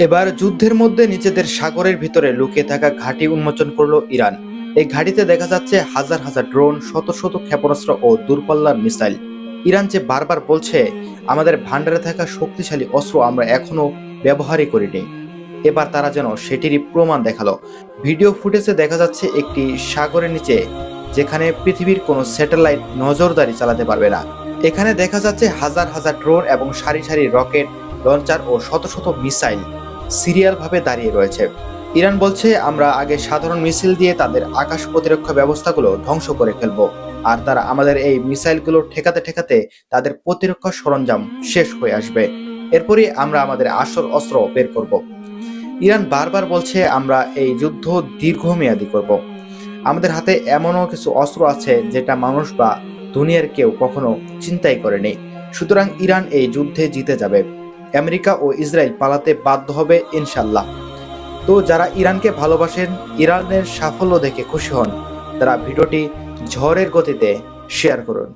এবার যুদ্ধের মধ্যে নিজেদের সাগরের ভিতরে লুকিয়ে থাকা ঘাঁটি উন্মোচন করলো ইরান। এই ঘাঁটিতে দেখা যাচ্ছে হাজার হাজার ড্রোন, শত শত ক্ষেপণাস্ত্র ও দূরপাল্লার মিসাইল। ইরান যে বারবার বলছে আমাদের ভান্ডারে থাকা শক্তিশালী অস্ত্র আমরা এখনো ব্যবহারই করিনি, এবার তারা যেন সেটিরই প্রমাণ দেখালো। ভিডিও ফুটেজে দেখা যাচ্ছে একটি সাগরের নিচে, যেখানে পৃথিবীর কোনো স্যাটেলাইট নজরদারি চালাতে পারবে না। এখানে দেখা যাচ্ছে হাজার হাজার ড্রোন এবং সারি সারি রকেট লঞ্চার ও শত শত মিসাইল সিরিয়ালভাবে দাঁড়িয়ে রয়েছে। ইরান বলছে আমরা আগে সাধারণ মিসাইল দিয়ে তাদের আকাশ প্রতিরক্ষা ব্যবস্থাগুলো ধ্বংস করে ফেলবো, আর তারা আমাদের এই মিসাইলগুলো ঠেকাতে ঠেকাতে তাদের প্রতিরক্ষা সরঞ্জাম শেষ হয়ে আসবে। এরপরই আমরা আমাদের আসল অস্ত্র বের করব। ইরান বারবার বলছে আমরা এই যুদ্ধ দীর্ঘমেয়াদী করব। আমাদের হাতে এমনও কিছু অস্ত্র আছে যেটা মানুষ বা দুনিয়ার কেউ কখনো চিন্তাই করেনি। সুতরাং ইরান এই যুদ্ধে জিতে যাবে। আমেরিকা ও ইসরায়েল পালাতে বাধ্য হবে ইনশাল্লাহ। তো যারা ইরানকে ভালোবাসেন, ইরানের সাফল্য দেখে খুশি হন, তারা ভিডিওটি ঝড়ের গতিতে শেয়ার করুন।